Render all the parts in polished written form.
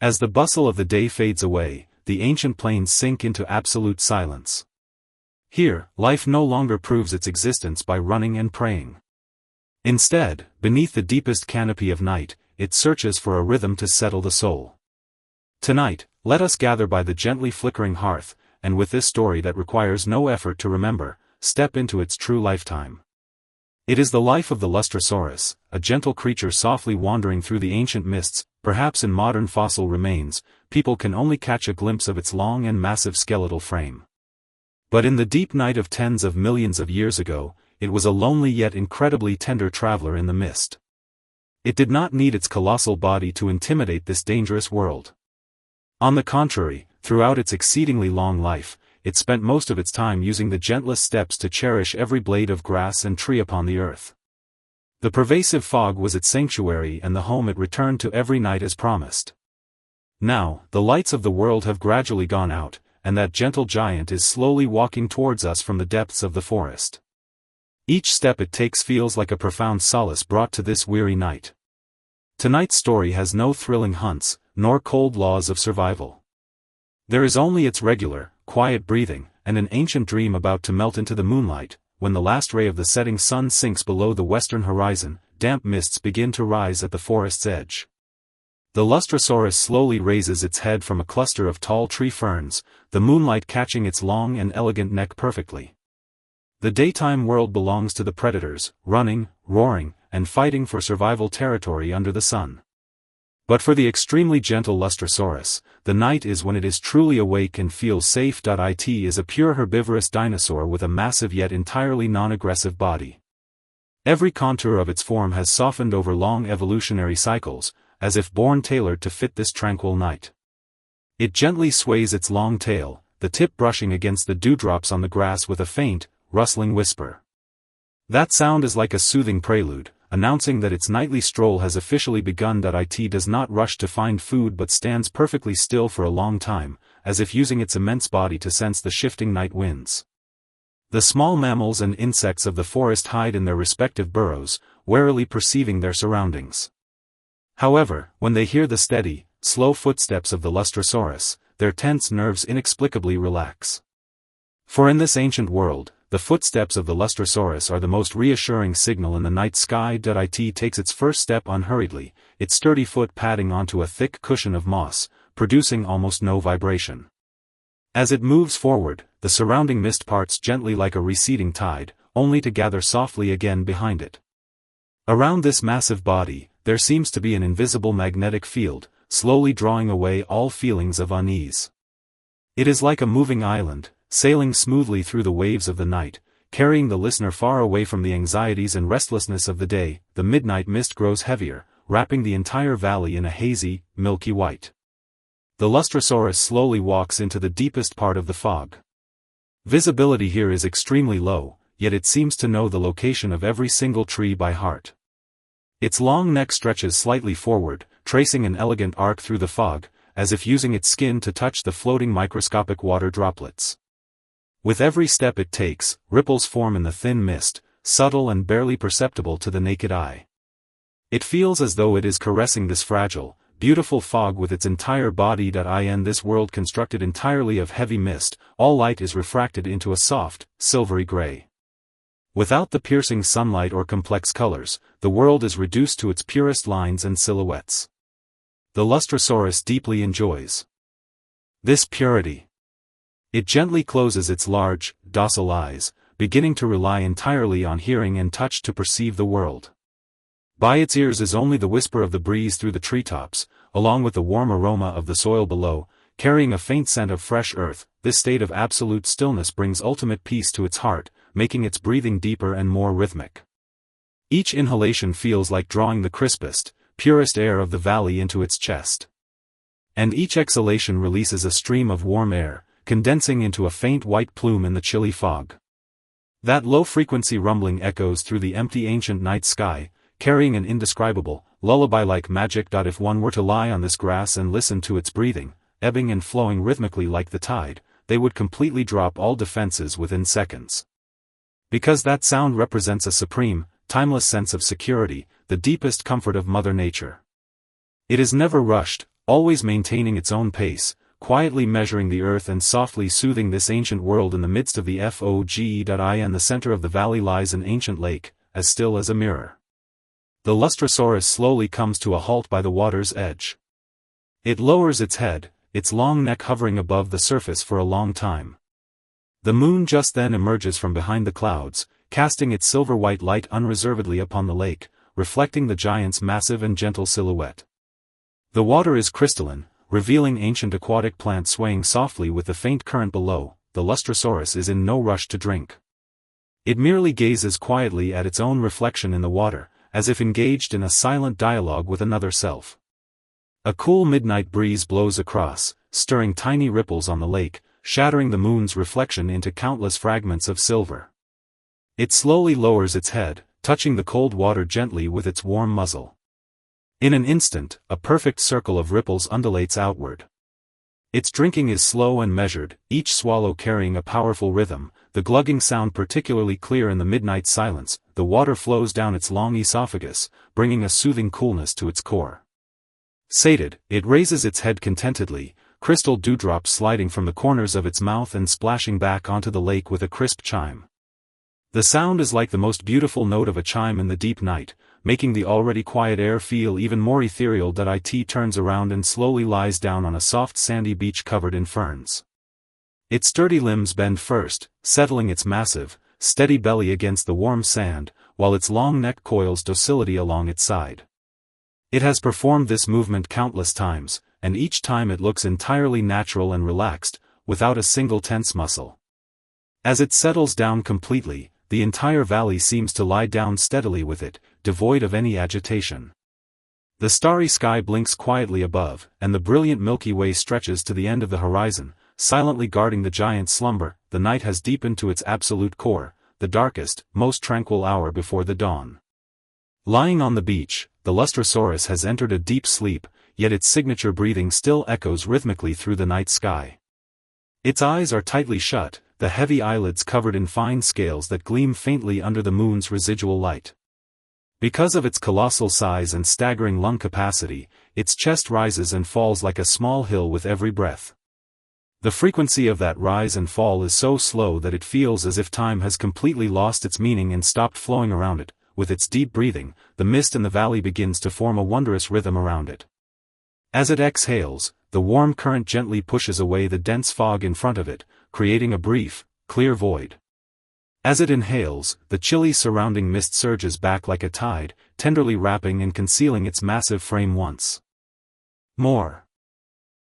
As the bustle of the day fades away, the ancient plains sink into absolute silence. Here, life no longer proves its existence by running and praying. Instead, beneath the deepest canopy of night, it searches for a rhythm to settle the soul. Tonight, let us gather by the gently flickering hearth, and with this story that requires no effort to remember, step into its true lifetime. It is the life of the Lustrosaurus, a gentle creature softly wandering through the ancient mists. Perhaps in modern fossil remains, people can only catch a glimpse of its long and massive skeletal frame. But in the deep night of tens of millions of years ago, it was a lonely yet incredibly tender traveler in the mist. It did not need its colossal body to intimidate this dangerous world. On the contrary, throughout its exceedingly long life, it spent most of its time using the gentlest steps to cherish every blade of grass and tree upon the earth. The pervasive fog was its sanctuary and the home it returned to every night as promised. Now, the lights of the world have gradually gone out, and that gentle giant is slowly walking towards us from the depths of the forest. Each step it takes feels like a profound solace brought to this weary night. Tonight's story has no thrilling hunts, nor cold laws of survival. There is only its regular, quiet breathing, and an ancient dream about to melt into the moonlight. When the last ray of the setting sun sinks below the western horizon, damp mists begin to rise at the forest's edge. The Lustrosaurus slowly raises its head from a cluster of tall tree ferns, the moonlight catching its long and elegant neck perfectly. The daytime world belongs to the predators, running, roaring, and fighting for survival territory under the sun. But for the extremely gentle Lustrosaurus, the night is when it is truly awake and feels safe. It is a pure herbivorous dinosaur with a massive yet entirely non-aggressive body. Every contour of its form has softened over long evolutionary cycles, as if born tailored to fit this tranquil night. It gently sways its long tail, the tip brushing against the dewdrops on the grass with a faint, rustling whisper. That sound is like a soothing prelude, announcing that its nightly stroll has officially begun. It does not rush to find food but stands perfectly still for a long time, as if using its immense body to sense the shifting night winds. The small mammals and insects of the forest hide in their respective burrows, warily perceiving their surroundings. However, when they hear the steady, slow footsteps of the Lustrosaurus, their tense nerves inexplicably relax. For in this ancient world, the footsteps of the Lustrosaurus are the most reassuring signal in the night sky. It takes its first step unhurriedly, its sturdy foot padding onto a thick cushion of moss, producing almost no vibration. As it moves forward, the surrounding mist parts gently like a receding tide, only to gather softly again behind it. Around this massive body, there seems to be an invisible magnetic field, slowly drawing away all feelings of unease. It is like a moving island, sailing smoothly through the waves of the night, carrying the listener far away from the anxieties and restlessness of the day. The midnight mist grows heavier, wrapping the entire valley in a hazy, milky white. The Lustrosaurus slowly walks into the deepest part of the fog. Visibility here is extremely low, yet it seems to know the location of every single tree by heart. Its long neck stretches slightly forward, tracing an elegant arc through the fog, as if using its skin to touch the floating microscopic water droplets. With every step it takes, ripples form in the thin mist, subtle and barely perceptible to the naked eye. It feels as though it is caressing this fragile, beautiful fog with its entire body. In this world constructed entirely of heavy mist, all light is refracted into a soft, silvery gray. Without the piercing sunlight or complex colors, the world is reduced to its purest lines and silhouettes. The Lustrosaurus deeply enjoys this purity. It gently closes its large, docile eyes, beginning to rely entirely on hearing and touch to perceive the world. By its ears is only the whisper of the breeze through the treetops, along with the warm aroma of the soil below, carrying a faint scent of fresh earth. This state of absolute stillness brings ultimate peace to its heart, making its breathing deeper and more rhythmic. Each inhalation feels like drawing the crispest, purest air of the valley into its chest. And each exhalation releases a stream of warm air, condensing into a faint white plume in the chilly fog. That low-frequency rumbling echoes through the empty ancient night sky, carrying an indescribable, lullaby-like magic. If one were to lie on this grass and listen to its breathing, ebbing and flowing rhythmically like the tide, they would completely drop all defenses within seconds. Because that sound represents a supreme, timeless sense of security, the deepest comfort of Mother Nature. It is never rushed, always maintaining its own pace, quietly measuring the earth and softly soothing this ancient world. In the midst of the fog.I and the center of the valley lies an ancient lake, as still as a mirror. The Lustrosaurus slowly comes to a halt by the water's edge. It lowers its head, its long neck hovering above the surface for a long time. The moon just then emerges from behind the clouds, casting its silver-white light unreservedly upon the lake, reflecting the giant's massive and gentle silhouette. The water is crystalline, revealing ancient aquatic plants swaying softly with the faint current below. The Lustrosaurus is in no rush to drink. It merely gazes quietly at its own reflection in the water, as if engaged in a silent dialogue with another self. A cool midnight breeze blows across, stirring tiny ripples on the lake, shattering the moon's reflection into countless fragments of silver. It slowly lowers its head, touching the cold water gently with its warm muzzle. In an instant, a perfect circle of ripples undulates outward. Its drinking is slow and measured, each swallow carrying a powerful rhythm, the glugging sound particularly clear in the midnight silence. The water flows down its long esophagus, bringing a soothing coolness to its core. Sated, it raises its head contentedly, crystal dewdrops sliding from the corners of its mouth and splashing back onto the lake with a crisp chime. The sound is like the most beautiful note of a chime in the deep night, making the already quiet air feel even more ethereal. It turns around and slowly lies down on a soft sandy beach covered in ferns. Its sturdy limbs bend first, settling its massive, steady belly against the warm sand, while its long neck coils docility along its side. It has performed this movement countless times, and each time it looks entirely natural and relaxed, without a single tense muscle. As it settles down completely, the entire valley seems to lie down steadily with it, devoid of any agitation. The starry sky blinks quietly above, and the brilliant Milky Way stretches to the end of the horizon, silently guarding the giant's slumber. The night has deepened to its absolute core, the darkest, most tranquil hour before the dawn. Lying on the beach, the Lustrosaurus has entered a deep sleep, yet its signature breathing still echoes rhythmically through the night sky. Its eyes are tightly shut, the heavy eyelids covered in fine scales that gleam faintly under the moon's residual light. Because of its colossal size and staggering lung capacity, its chest rises and falls like a small hill with every breath. The frequency of that rise and fall is so slow that it feels as if time has completely lost its meaning and stopped flowing around it. With its deep breathing, the mist in the valley begins to form a wondrous rhythm around it. As it exhales, the warm current gently pushes away the dense fog in front of it, creating a brief, clear void. As it inhales, the chilly surrounding mist surges back like a tide, tenderly wrapping and concealing its massive frame once more.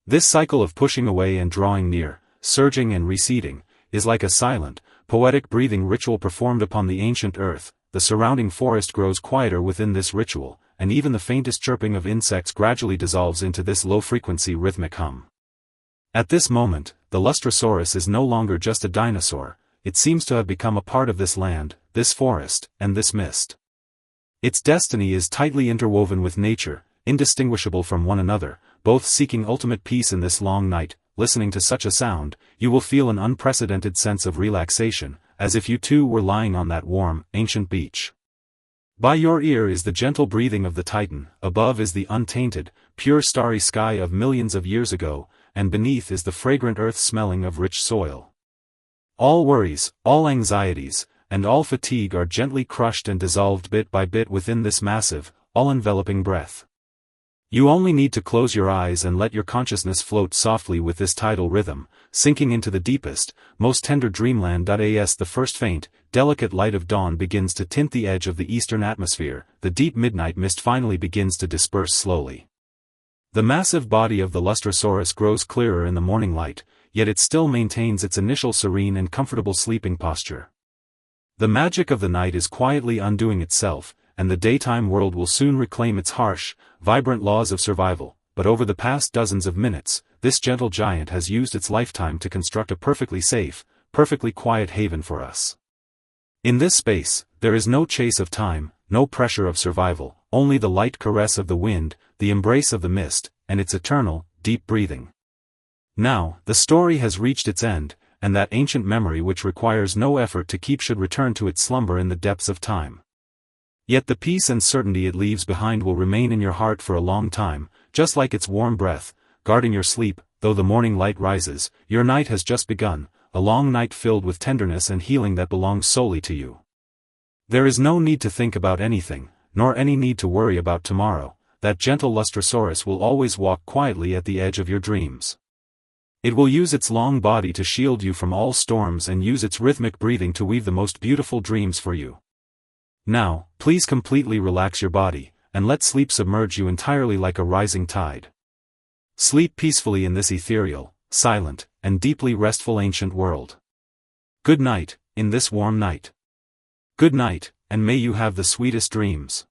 This cycle of pushing away and drawing near, surging and receding, is like a silent, poetic breathing ritual performed upon the ancient earth. The surrounding forest grows quieter within this ritual, and even the faintest chirping of insects gradually dissolves into this low-frequency rhythmic hum. At this moment, the Lustrosaurus is no longer just a dinosaur. It seems to have become a part of this land, this forest, and this mist. Its destiny is tightly interwoven with nature, indistinguishable from one another, both seeking ultimate peace in this long night. Listening to such a sound, you will feel an unprecedented sense of relaxation, as if you too were lying on that warm, ancient beach. By your ear is the gentle breathing of the Titan, above is the untainted, pure starry sky of millions of years ago, and beneath is the fragrant earth smelling of rich soil. All worries, all anxieties, and all fatigue are gently crushed and dissolved bit by bit within this massive, all-enveloping breath. You only need to close your eyes and let your consciousness float softly with this tidal rhythm, sinking into the deepest, most tender dreamland. As the first faint, delicate light of dawn begins to tint the edge of the eastern atmosphere, the deep midnight mist finally begins to disperse slowly. The massive body of the Lustrosaurus grows clearer in the morning light, yet it still maintains its initial serene and comfortable sleeping posture. The magic of the night is quietly undoing itself, and the daytime world will soon reclaim its harsh, vibrant laws of survival. But over the past dozens of minutes, this gentle giant has used its lifetime to construct a perfectly safe, perfectly quiet haven for us. In this space, there is no chase of time, no pressure of survival, only the light caress of the wind, the embrace of the mist, and its eternal, deep breathing. Now, the story has reached its end, and that ancient memory which requires no effort to keep should return to its slumber in the depths of time. Yet the peace and certainty it leaves behind will remain in your heart for a long time, just like its warm breath, guarding your sleep. Though the morning light rises, your night has just begun, a long night filled with tenderness and healing that belongs solely to you. There is no need to think about anything, nor any need to worry about tomorrow. That gentle Lustrosaurus will always walk quietly at the edge of your dreams. It will use its long body to shield you from all storms and use its rhythmic breathing to weave the most beautiful dreams for you. Now, please completely relax your body, and let sleep submerge you entirely like a rising tide. Sleep peacefully in this ethereal, silent, and deeply restful ancient world. Good night, in this warm night. Good night, and may you have the sweetest dreams.